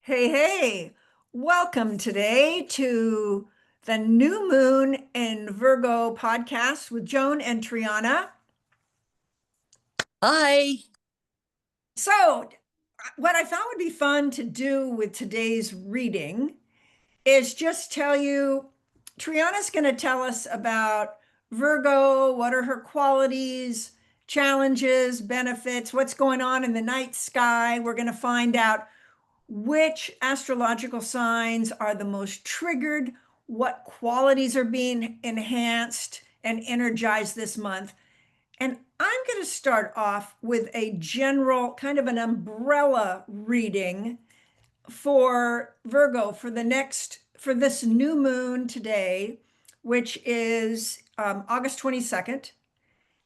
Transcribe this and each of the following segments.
Hey, hey, welcome today to the New Moon in Virgo podcast with Joan and Triana. Hi. So, what I thought would be fun to do with today's reading is just tell you Triana's going to tell us about Virgo, what are her qualities, challenges, benefits, what's going on in the night sky. We're going to find out which astrological signs are the most triggered, what qualities are being enhanced and energized this month. And I'm going to start off with a general kind of an umbrella reading for Virgo for this new moon today, which is August 22nd.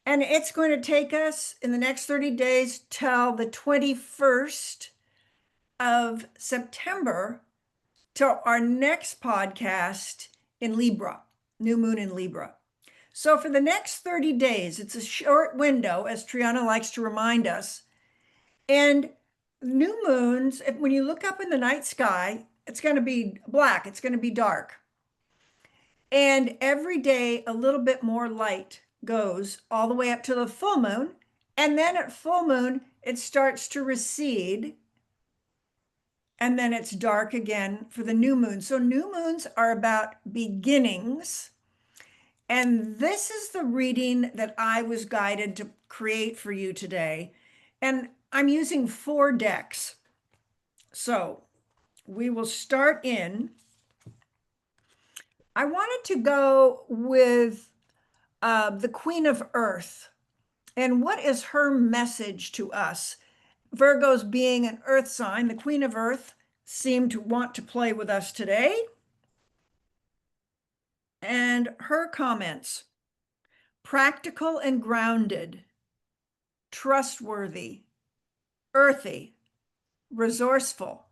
And it's going to take us in the next 30 days till the 21st of September to our next podcast in Libra, new moon in Libra. So for the next 30 days, it's a short window, as Triana likes to remind us. And new moons, when you look up in the night sky, it's going to be black, it's going to be dark. And every day, a little bit more light goes all the way up to the full moon. And then at full moon, it starts to recede and then it's dark again for the new moon. So new moons are about beginnings. And this is the reading that I was guided to create for you today. And I'm using 4 decks. So we will start in. I wanted to go with the Queen of Earth. And what is her message to us? Virgo's being an earth sign, the Queen of Earth seemed to want to play with us today. And her comments: practical and grounded, trustworthy, earthy, resourceful,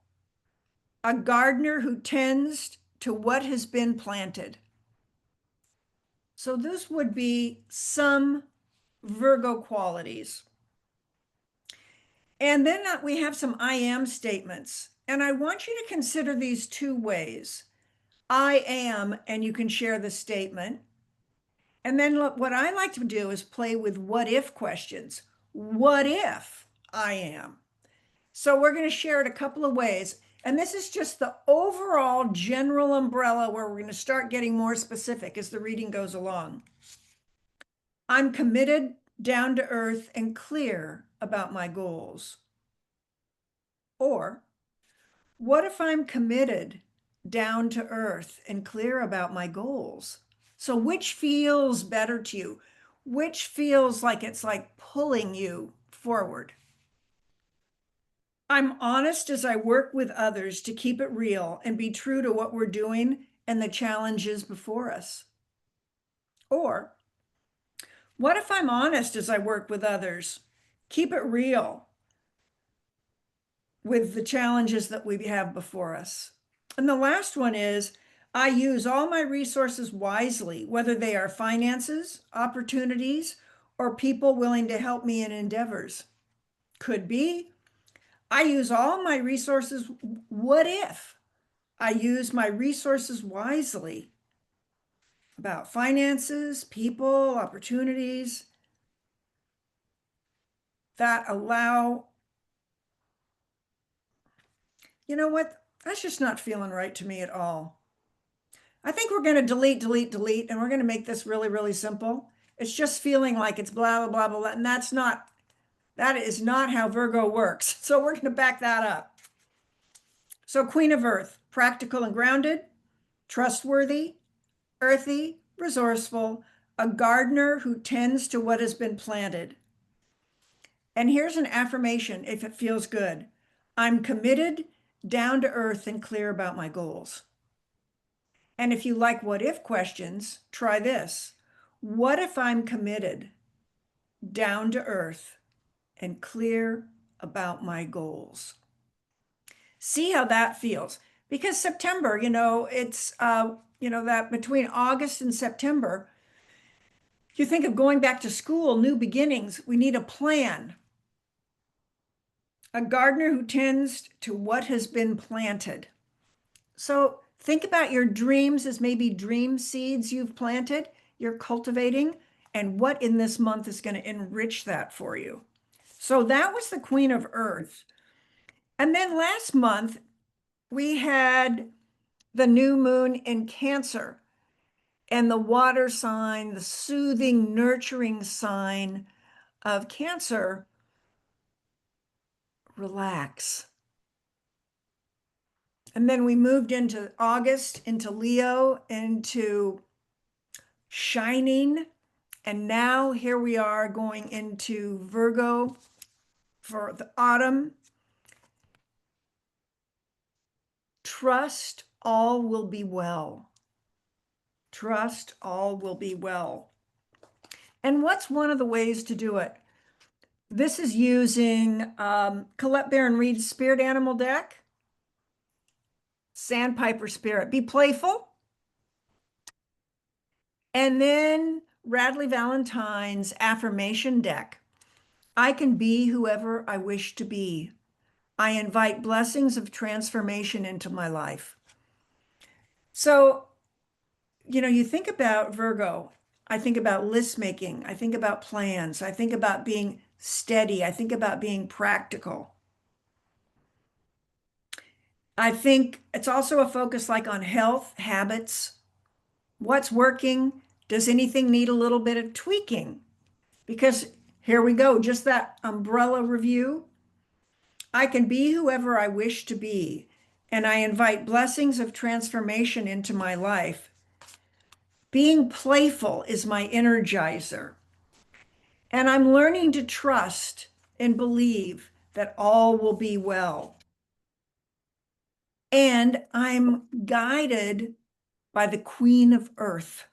a gardener who tends to what has been planted. So this would be some Virgo qualities. And then we have some I am statements. And I want you to consider these 2 ways. I am, and you can share the statement. And then look, what I like to do is play with what if questions. What if I am? So we're going to share it a couple of ways. And this is just the overall general umbrella where we're going to start getting more specific as the reading goes along. I'm committed, down to earth, and clear about my goals. Or, what if I'm committed, down to earth, and clear about my goals? So which feels better to you? Which feels like it's like pulling you forward? I'm honest as I work with others to keep it real and be true to what we're doing and the challenges before us. Or, what if I'm honest as I work with others, keep it real with the challenges that we have before us? And the last one is, I use all my resources wisely, whether they are finances, opportunities, or people willing to help me in endeavors. Could be, I use all my resources. What if I use my resources wisely about finances, people, opportunities that allow, you know what? That's just not feeling right to me at all. I think we're going to delete, delete, delete, and we're going to make this really, really simple. It's just feeling like it's blah, blah, blah, blah, blah. And that is not how Virgo works. So we're going to back that up. So Queen of Earth, practical and grounded, trustworthy, earthy, resourceful, a gardener who tends to what has been planted. And here's an affirmation if it feels good. I'm committed, down to earth, and clear about my goals. And if you like what if questions, try this. What if I'm committed, down to earth, and clear about my goals? See how that feels. Because September, it's, that between August and September, you think of going back to school, new beginnings, we need a plan. a gardener who tends to what has been planted. So think about your dreams as maybe dream seeds you've planted, you're cultivating, and what in this month is going to enrich that for you. So that was the Queen of Earth. And then last month, we had the new moon in Cancer and the water sign, the soothing, nurturing sign of Cancer. Relax. And then we moved into August, into Leo, into shining. And now here we are going into Virgo for the autumn. Trust all will be well. Trust all will be well. And what's one of the ways to do it? This is using Colette Baron-Reid's Spirit Animal deck, Sandpiper Spirit. Be playful. And then Raleigh Valentine's Affirmation deck. I can be whoever I wish to be. I invite blessings of transformation into my life. So, you think about Virgo. I think about list making. I think about plans. I think about being steady. I think about being practical. I think it's also a focus like on health, habits, what's working. Does anything need a little bit of tweaking? Because here we go, just that umbrella review. I can be whoever I wish to be, and I invite blessings of transformation into my life. Being playful is my energizer, and I'm learning to trust and believe that all will be well. And I'm guided by the Queen of Earth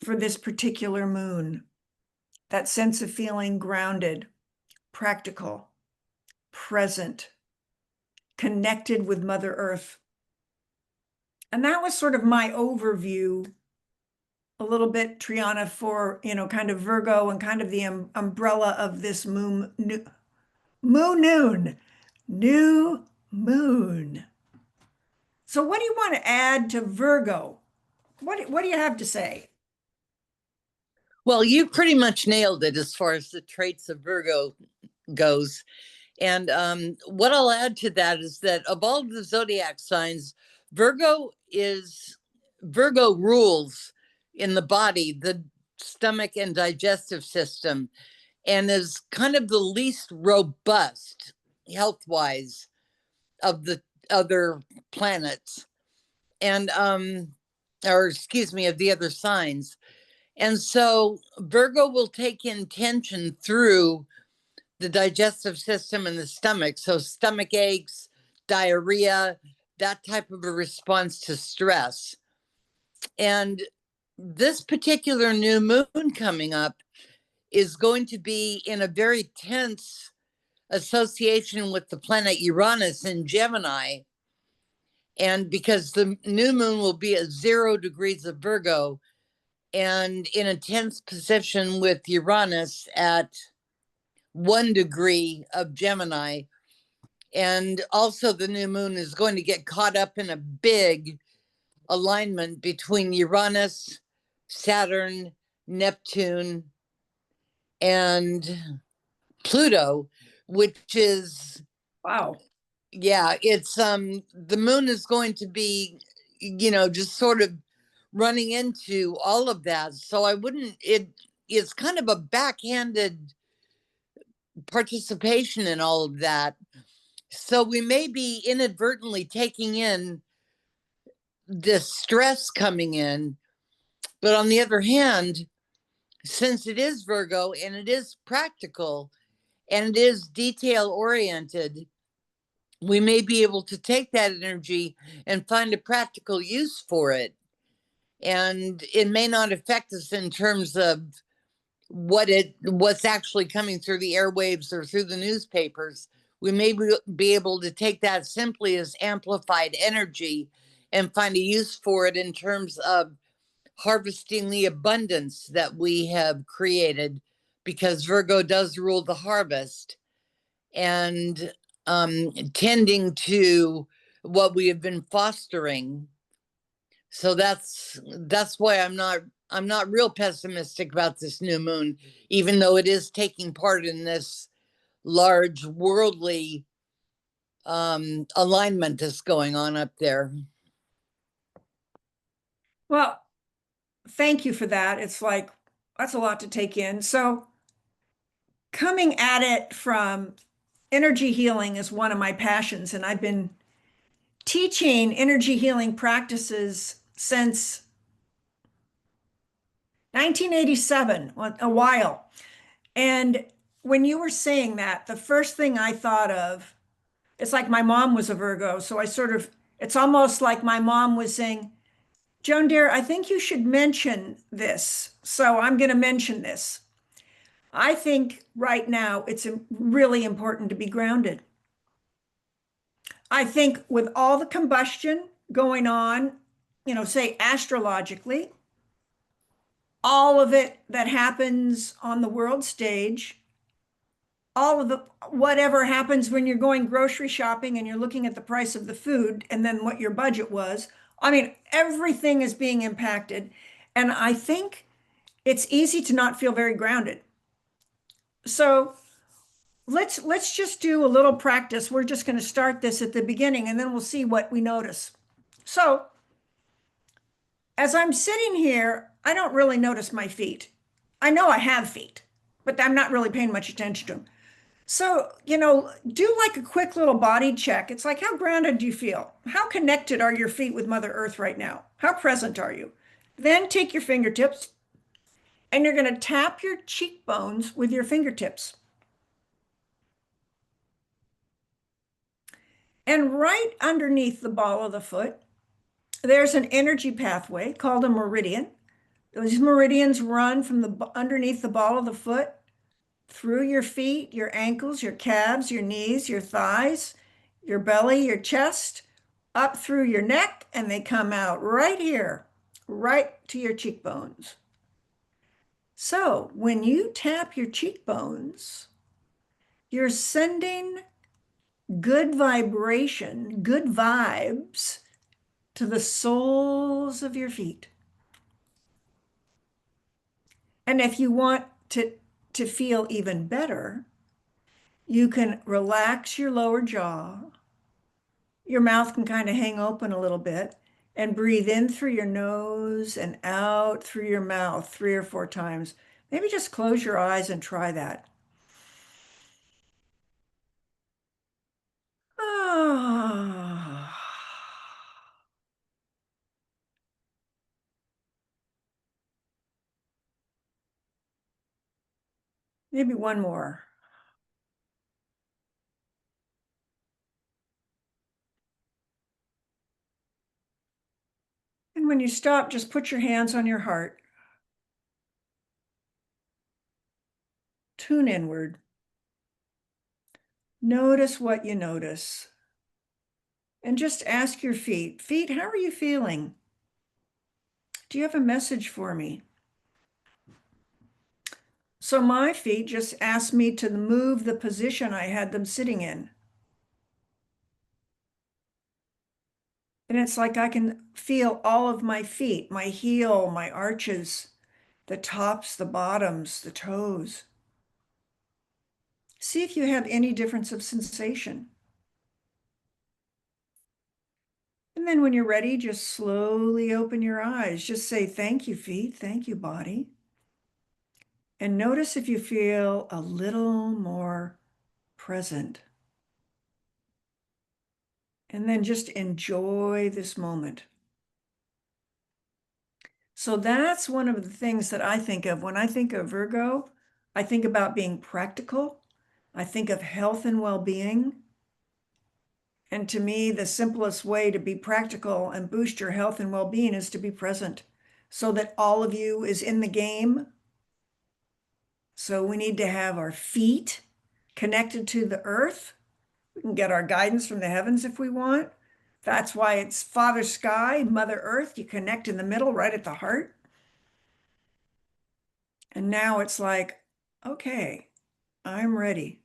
for this particular moon. That sense of feeling grounded, practical, present, connected with Mother Earth. And that was sort of my overview, a little bit, Triana, for, kind of Virgo and kind of the umbrella of this new moon. So what do you want to add to Virgo? What do you have to say? Well, you pretty much nailed it as far as the traits of Virgo goes. And what I'll add to that is that of all the zodiac signs, Virgo rules in the body, the stomach and digestive system, and is kind of the least robust health-wise of the other planets, and or excuse me, of the other signs. And so Virgo will take intention through the digestive system and the stomach. So stomach aches, diarrhea, that type of a response to stress. And this particular new moon coming up is going to be in a very tense association with the planet Uranus in Gemini. And because the new moon will be at 0 degrees of Virgo and in a tense position with Uranus at 1 degree of Gemini. And also, the new moon is going to get caught up in a big alignment between Uranus, Saturn, Neptune, and Pluto, which is, wow. Yeah, it's the moon is going to be, just sort of running into all of that. So I wouldn't, it's kind of a backhanded participation in all of that. So we may be inadvertently taking in this stress coming in. But on the other hand, since it is Virgo and it is practical and it is detail oriented, we may be able to take that energy and find a practical use for it. And it may not affect us in terms of what's actually coming through the airwaves or through the newspapers. We may be able to take that simply as amplified energy and find a use for it in terms of harvesting the abundance that we have created, because Virgo does rule the harvest. And tending to what we have been fostering. So that's why I'm not real pessimistic about this new moon, even though it is taking part in this large worldly alignment that's going on up there. Well, thank you for that. It's like, that's a lot to take in. So coming at it from energy healing is one of my passions, and I've been teaching energy healing practices since 1987, a while. And when you were saying that, the first thing I thought of, it's like my mom was a Virgo. So it's almost like my mom was saying, Joan dear, I think you should mention this. So I'm going to mention this. I think right now it's really important to be grounded. I think with all the combustion going on, say astrologically, all of it that happens on the world stage, all of the whatever happens when you're going grocery shopping and you're looking at the price of the food and then what your budget was. I mean, everything is being impacted. And I think it's easy to not feel very grounded. So let's just do a little practice. We're just going to start this at the beginning and then we'll see what we notice. So as I'm sitting here, I don't really notice my feet. I know I have feet, but I'm not really paying much attention to them. So, do like a quick little body check. It's like, how grounded do you feel? How connected are your feet with Mother Earth right now? How present are you? Then take your fingertips and you're going to tap your cheekbones with your fingertips. And right underneath the ball of the foot, there's an energy pathway called a meridian. Those meridians run from underneath the ball of the foot through your feet, your ankles, your calves, your knees, your thighs, your belly, your chest, up through your neck, and they come out right here, right to your cheekbones. So when you tap your cheekbones, you're sending good vibration, good vibes to the soles of your feet. And if you want to feel even better, you can relax your lower jaw. Your mouth can kind of hang open a little bit and breathe in through your nose and out through your mouth 3 or 4 times. Maybe just close your eyes and try that. Ah. Maybe one more. And when you stop, just put your hands on your heart. Tune inward. Notice what you notice. And just ask your feet, how are you feeling? Do you have a message for me? So my feet just asked me to move the position I had them sitting in. And it's like I can feel all of my feet, my heel, my arches, the tops, the bottoms, the toes. See if you have any difference of sensation. And then when you're ready, just slowly open your eyes. Just say, thank you, feet. Thank you, body. And notice if you feel a little more present. And then just enjoy this moment. So that's one of the things that I think of when I think of Virgo. I think about being practical. I think of health and well-being. And to me, the simplest way to be practical and boost your health and well-being is to be present so that all of you is in the game. So we need to have our feet connected to the earth. We can get our guidance from the heavens if we want. That's why it's Father Sky, Mother Earth. You connect in the middle, right at the heart. And now it's like, okay, I'm ready.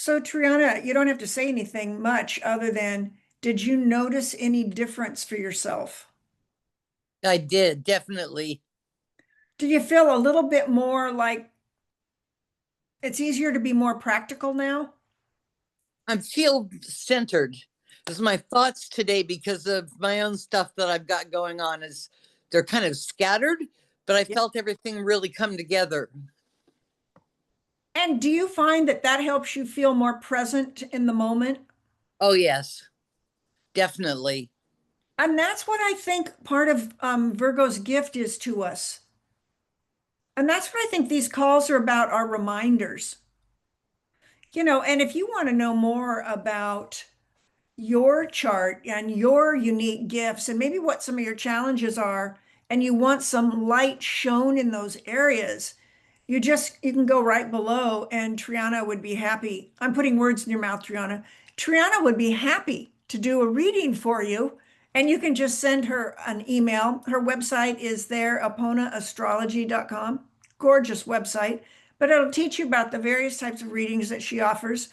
So, Triana, you don't have to say anything much other than, did you notice any difference for yourself? I did, definitely. Do you feel a little bit more like it's easier to be more practical now? I feel centered. Because my thoughts today, because of my own stuff that I've got going on, is they're kind of scattered, but I Yeah. felt everything really come together. And do you find that that helps you feel more present in the moment? Oh, yes, definitely. And that's what I think part of Virgo's gift is to us. And that's what I think these calls are about, are reminders. And if you want to know more about your chart and your unique gifts and maybe what some of your challenges are, and you want some light shown in those areas, you can go right below and Triana would be happy. I'm putting words in your mouth, Triana. Triana would be happy to do a reading for you. And you can just send her an email. Her website is there, aponaastrology.com. Gorgeous website, but it'll teach you about the various types of readings that she offers.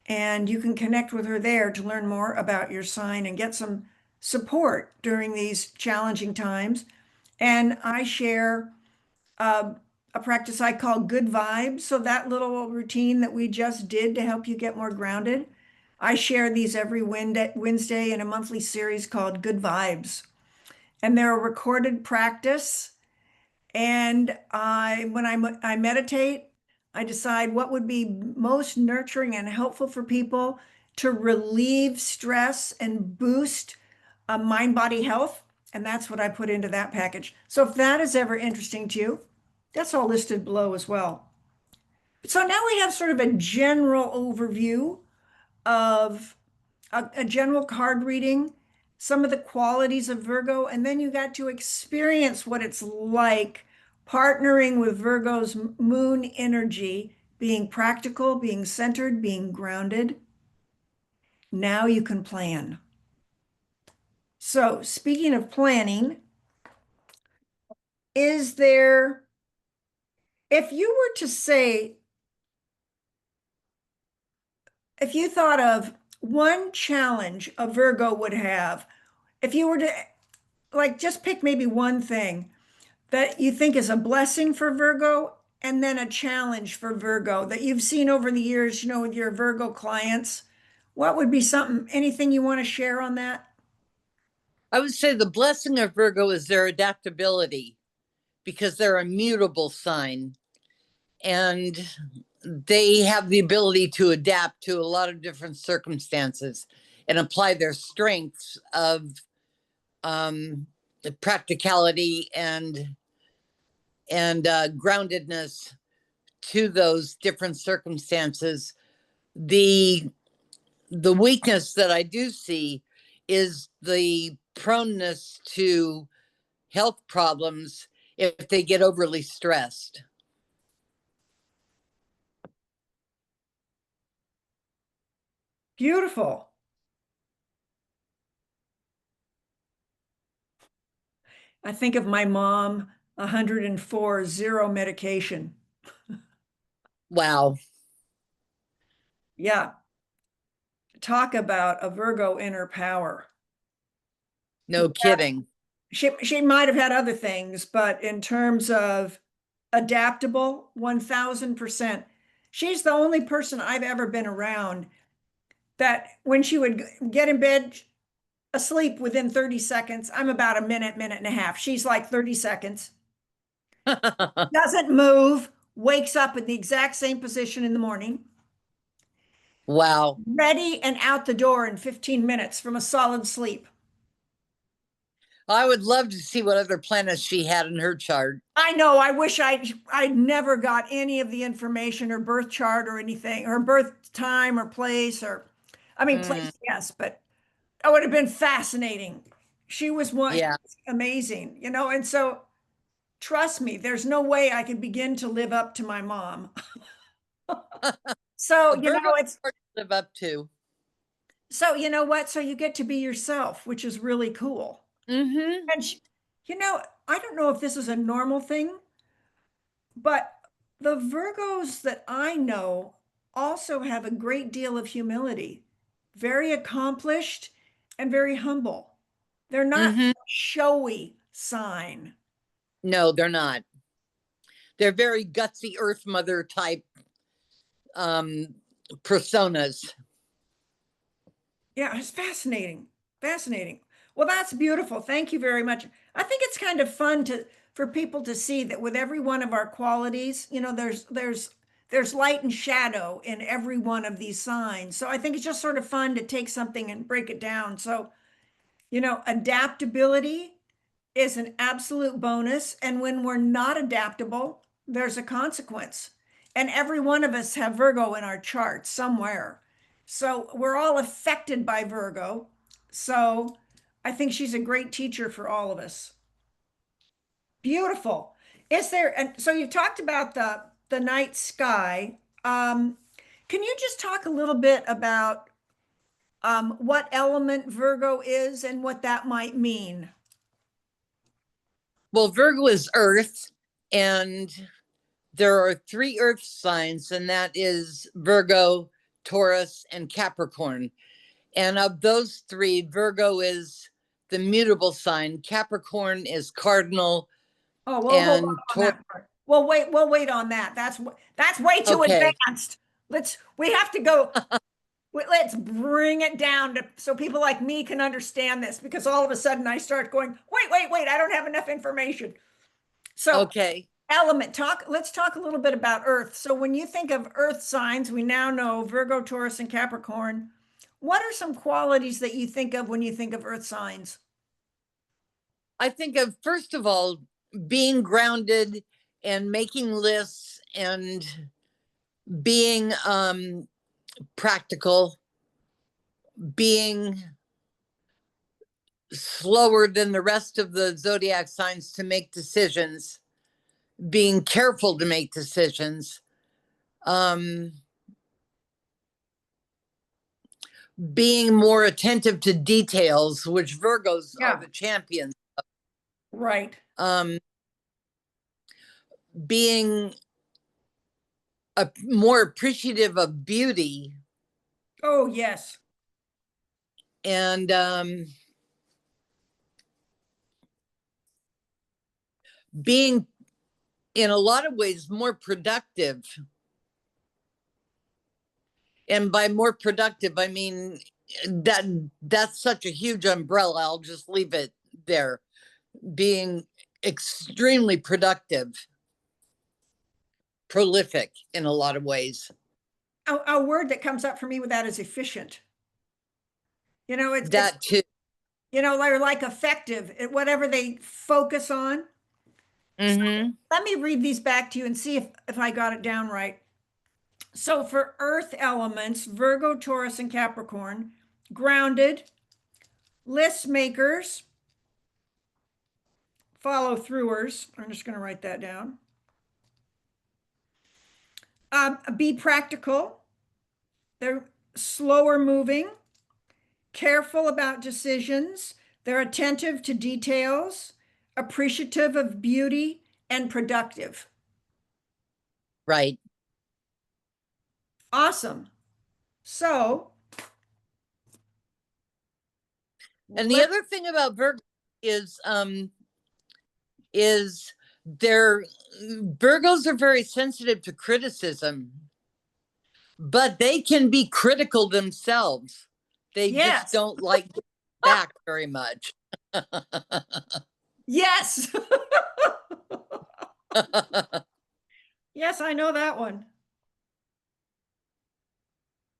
And you can connect with her there to learn more about your sign and get some support during these challenging times. And I share uh, a practice I call good vibes. So that little routine that we just did to help you get more grounded, I share these every Wednesday in a monthly series called Good Vibes. And they're a recorded practice. And when I meditate, I decide what would be most nurturing and helpful for people to relieve stress and boost mind body health. And that's what I put into that package. So if that is ever interesting to you, that's all listed below as well. So now we have sort of a general overview of a general card reading, some of the qualities of Virgo, and then you got to experience what it's like partnering with Virgo's moon energy, being practical, being centered, being grounded. Now you can plan. So, speaking of planning, is there, if you were to say, if you thought of one challenge a Virgo would have, if you were to like just pick maybe one thing that you think is a blessing for Virgo and then a challenge for Virgo that you've seen over the years, with your Virgo clients, what would be something, anything you want to share on that? I would say the blessing of Virgo is their adaptability because they're a mutable sign and they have the ability to adapt to a lot of different circumstances and apply their strengths of um, practicality and groundedness to those different circumstances. The weakness that I do see is the proneness to health problems if they get overly stressed. Beautiful. I think of my mom, 104, zero medication. Wow, Yeah. Talk about a Virgo inner power. no kidding. She might have had other things, but in terms of adaptable, 1000%. She's the only person I've ever been around that when she would get in bed asleep within 30 seconds, I'm about a minute, minute and a half. She's like 30 seconds, doesn't move, wakes up in the exact same position in the morning, Wow. ready and out the door in 15 minutes from a solid sleep. I would love to see what other planets she had in her chart. I know. I wish I never got any of the information, her birth chart or anything, her birth time or place, or I mean Mm, place, yes, but that would have been fascinating. She was one yeah. amazing, and so trust me, there's no way I could begin to live up to my mom. So, A Virgo it's hard to live up to. so you know what? So you get to be yourself, which is really cool. Mm-hmm. And I don't know if this is a normal thing, but the Virgos that I know also have a great deal of humility, very accomplished and very humble. They're not Hmm. showy sign. No, they're not. They're very gutsy Earth Mother type um, personas. Yeah, it's fascinating. Fascinating. Well, that's beautiful. Thank you very much. I think it's kind of fun to for people to see that with every one of our qualities, there's light and shadow in every one of these signs. So I think it's just sort of fun to take something and break it down. So, adaptability is an absolute bonus. And when we're not adaptable, there's a consequence. And every one of us have Virgo in our chart somewhere. So we're all affected by Virgo. So I think she's a great teacher for all of us. Beautiful. Is there, and so you talked about the night sky. Can you just talk a little bit about what element Virgo is and what that might mean? Well, Virgo is Earth, and there are three Earth signs, and that is Virgo, Taurus, and Capricorn. And of those three, Virgo is the mutable sign, Capricorn is cardinal, Oh, we'll hold and on Taurus. that part. We'll wait on that. That's way too Okay, advanced. We have to go. Let's bring it down so people like me can understand this because all of a sudden I start going, wait, I don't have enough information. So okay. let's talk a little bit about Earth. So when you think of Earth signs, we now know Virgo, Taurus, and Capricorn. What are some qualities that you think of when you think of Earth signs? I think of, first of all, being grounded and making lists and being practical, being slower than the rest of the zodiac signs to make decisions, being careful to make decisions, um, being more attentive to details, which Virgos are Yeah, the champions. right. Um, being more appreciative of beauty Oh, yes. and being in a lot of ways more productive. And by more productive, I mean that that's such a huge umbrella. I'll just leave it there. Being extremely productive, prolific in a lot of ways. A word that comes up for me with that is efficient. It's That too. they're like effective at whatever they focus on. So Mm-hmm. let me read these back to you and see if I got it down right. So for earth elements, Virgo, Taurus, and Capricorn, grounded, list makers, follow throughers. I'm just going to write that down. Be practical. They're slower moving, careful about decisions. They're attentive to details, appreciative of beauty, and productive. Right. Awesome. So And the let other thing about Virgo is their Virgos are very sensitive to criticism, but they can be critical themselves. They just yes, don't like back very much. yes, yes, I know that one.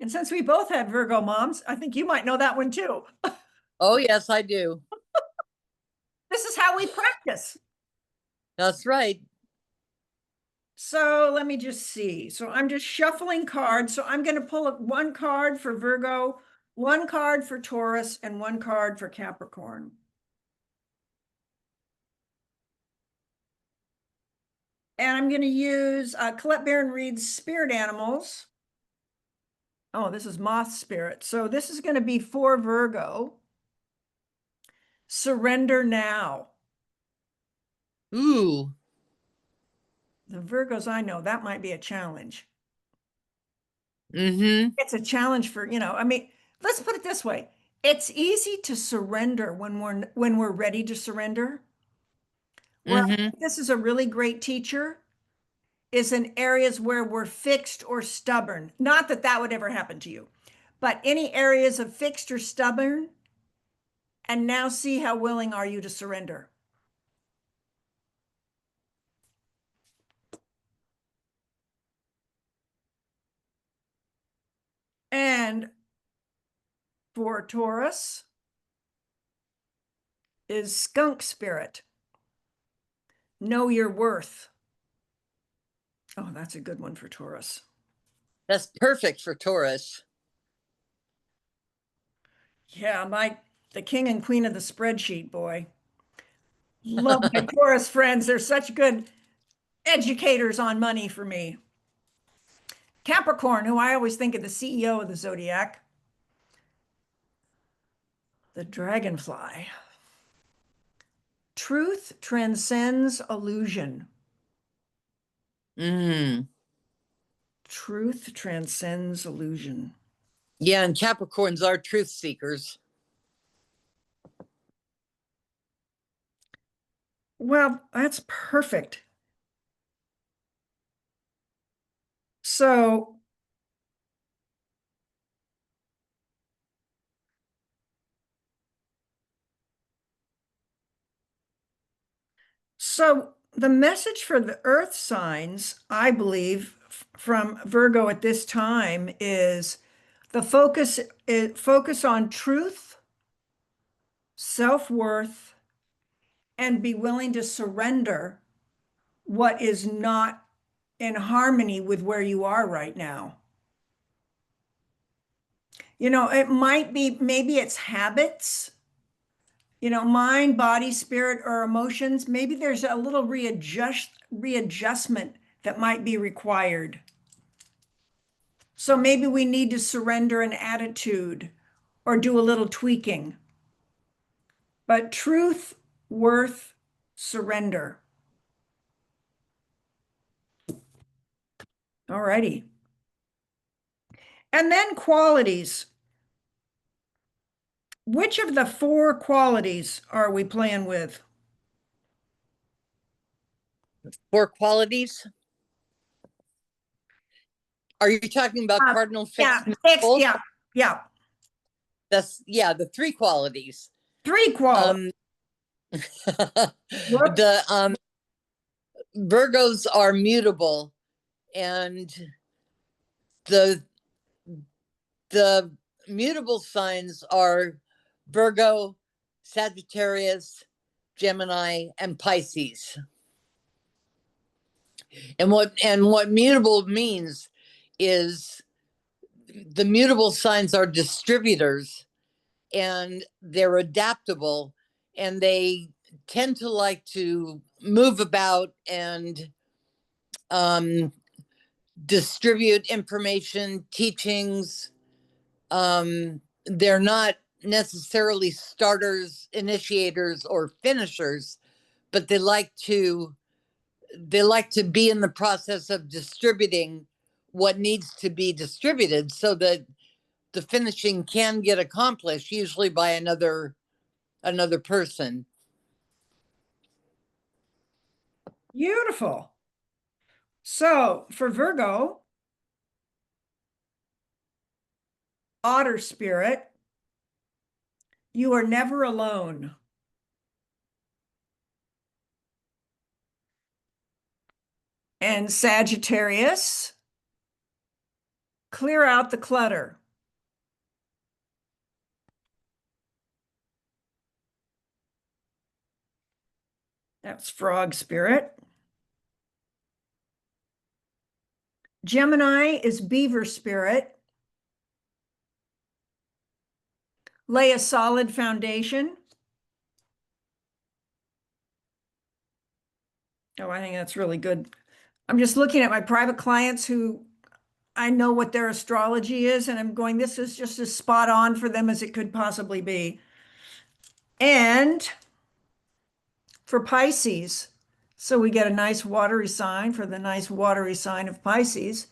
And since we both had Virgo moms, I think you might know that one too. Oh, yes, I do. This is how we practice. That's right. So let me just see. So I'm just shuffling cards. So I'm going to pull up one card for Virgo, one card for Taurus, and one card for Capricorn. And I'm going to use Colette Baron-Reid's Spirit Animals. Oh, this is Moth Spirit. So this is going to be for Virgo. Surrender now. Ooh. The Virgos I know, that might be a challenge. Mm-hmm. It's a challenge for, I mean, let's put it this way. It's easy to surrender when we're ready to surrender. Where I Mm-hmm. think this is a really great teacher is in areas where we're fixed or stubborn. Not that that would ever happen to you, but any areas of fixed or stubborn, and now see how willing are you to surrender. And for Taurus is skunk spirit. Know your worth. Oh, that's a good one for Taurus. That's perfect for Taurus. Yeah, the king and queen of the spreadsheet, boy. Love my Taurus friends. They're such good educators on money for me. Capricorn, who I always think of the CEO of the zodiac, the dragonfly. Truth transcends illusion. Mm. Truth transcends illusion. Yeah, and Capricorns are truth seekers. Well, that's perfect. So, so the message for the earth signs, I believe, from Virgo at this time is the focus on truth, self-worth, and be willing to surrender what is not in harmony with where you are right now. It might be, maybe it's habits, mind, body, spirit, or emotions. Maybe there's a little readjustment that might be required. So maybe we need to surrender an attitude or do a little tweaking. But truth, worth, surrender. All righty. And then qualities. Which of the four qualities are we playing with? Four qualities. Are you talking about cardinal Yeah, fixed fixed. mutable? Yeah, yeah. That's the three qualities. Three qualities. Um Whoops. the Virgos are mutable, and the the mutable signs are Virgo, Sagittarius, Gemini, and Pisces. And what mutable means is the mutable signs are distributors, and they're adaptable, and they tend to like to move about and um, distribute information, teachings. They're not necessarily starters, initiators, or finishers, but they like to be in the process of distributing what needs to be distributed so that the finishing can get accomplished, usually by another person. Beautiful. So for Virgo, otter spirit, you are never alone. And Sagittarius, clear out the clutter. That's frog spirit. Gemini is beaver spirit. Lay a solid foundation. Oh, I think that's really good. I'm just looking at my private clients who I know what their astrology is, and I'm going, this is just as spot on for them as it could possibly be. And for Pisces, so we get a nice watery sign for the nice watery sign of Pisces.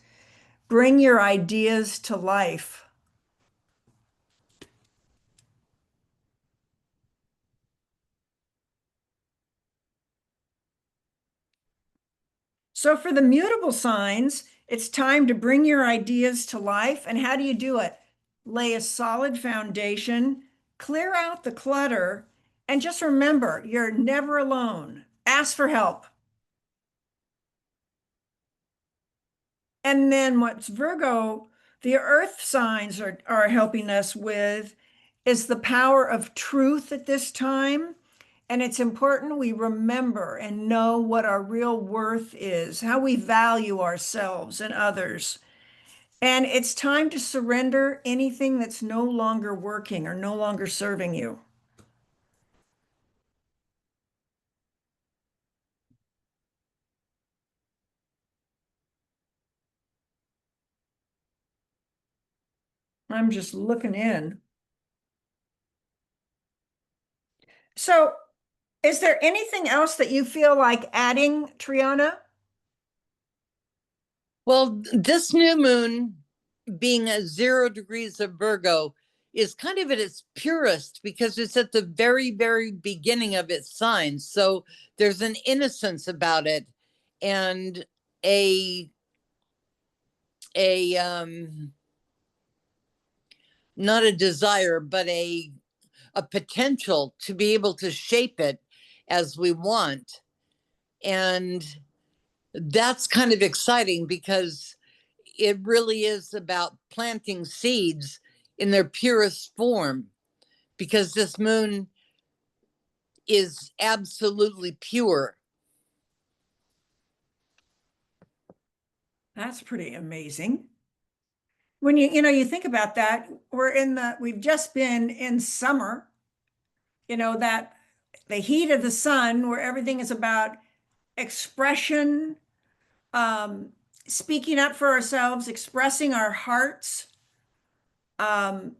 bring your ideas to life. So for the mutable signs, it's time to bring your ideas to life. And how do you do it? Lay a solid foundation, clear out the clutter, and just remember, you're never alone. Ask for help. And then what's Virgo, the earth signs are helping us with is the power of truth at this time. And it's important we remember and know what our real worth is, how we value ourselves and others. And it's time to surrender anything that's no longer working or no longer serving you. I'm just looking in. So, is there anything else that you feel like adding, Triana? Well, this new moon being at 0 degrees of Virgo is kind of at its purest because it's at the very, very beginning of its sign. So there's an innocence about it and a a not a desire, but a potential to be able to shape it as we want. And that's kind of exciting because it really is about planting seeds in their purest form because this moon is absolutely pure. That's pretty amazing. When you think about that, we've just been in summer, that the heat of the sun where everything is about expression, um, speaking up for ourselves, expressing our hearts. Um,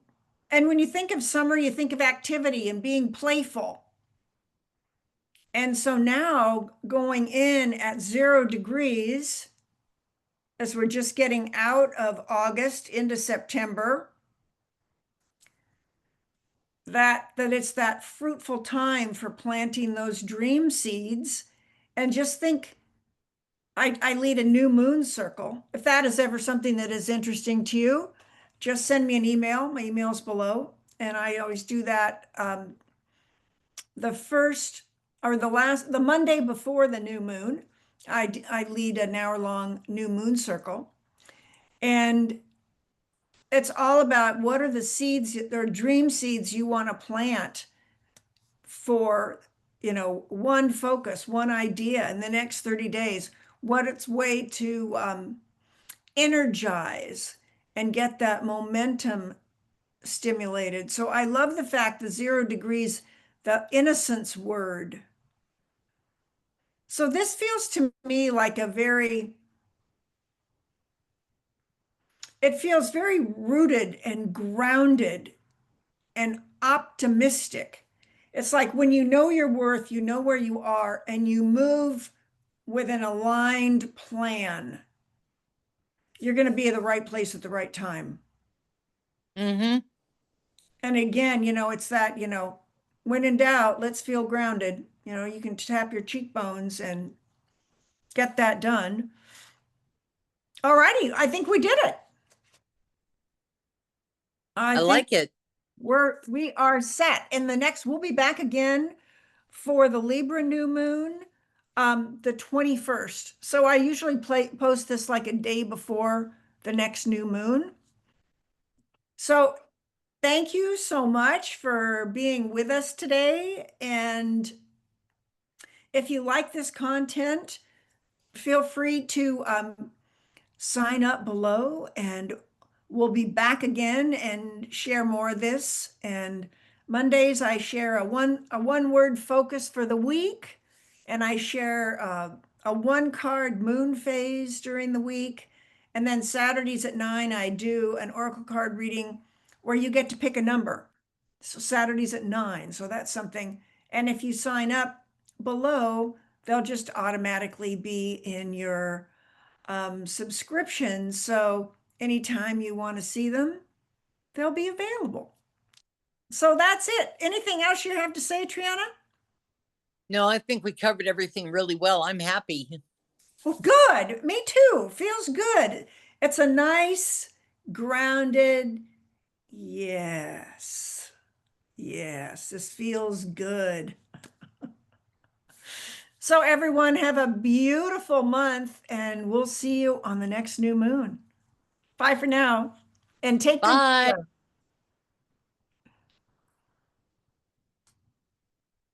and when you think of summer, you think of activity and being playful. And so now going in at 0 degrees, as we're just getting out of August into September, that it's that fruitful time for planting those dream seeds. And just think, I lead a new moon circle. If that is ever something that is interesting to you, just send me an email. My email's below. And I always do that the first or the Monday before the new moon. I lead an hour-long new moon circle. And it's all about what are the seeds, or dream seeds you want to plant for, one focus, one idea in the next 30 days, what its way to energize and get that momentum stimulated. So I love the fact that 0 degrees, the innocence word. So this feels to me like it feels very rooted and grounded and optimistic. It's like when you know your worth, you know where you are, and you move with an aligned plan, you're going to be at the right place at the right time. Mm-hmm. And again, it's that, when in doubt, let's feel grounded. You can tap your cheekbones and get that done. All righty. I think we did it. I I think like it. we are set. And the next, we'll be back again for the Libra new moon, the 21st. So I usually post this like a day before the next new moon. So thank you so much for being with us today. And if you like this content, feel free to sign up below, and we'll be back again and share more of this. And Mondays, I share a one word focus for the week, and I share a one card moon phase during the week. And then Saturdays at 9, I do an oracle card reading where you get to pick a number. So Saturdays at 9. So that's something. And if you sign up below, they'll just automatically be in your subscription. So anytime you want to see them, they'll be available. So that's it. Anything else you have to say, Triana? No, I think we covered everything really well. I'm happy. Well, good. Me too. Feels good. It's a nice, grounded, yes. Yes, this feels good. So everyone have a beautiful month and we'll see you on the next new moon. Bye for now and take good Bye. care.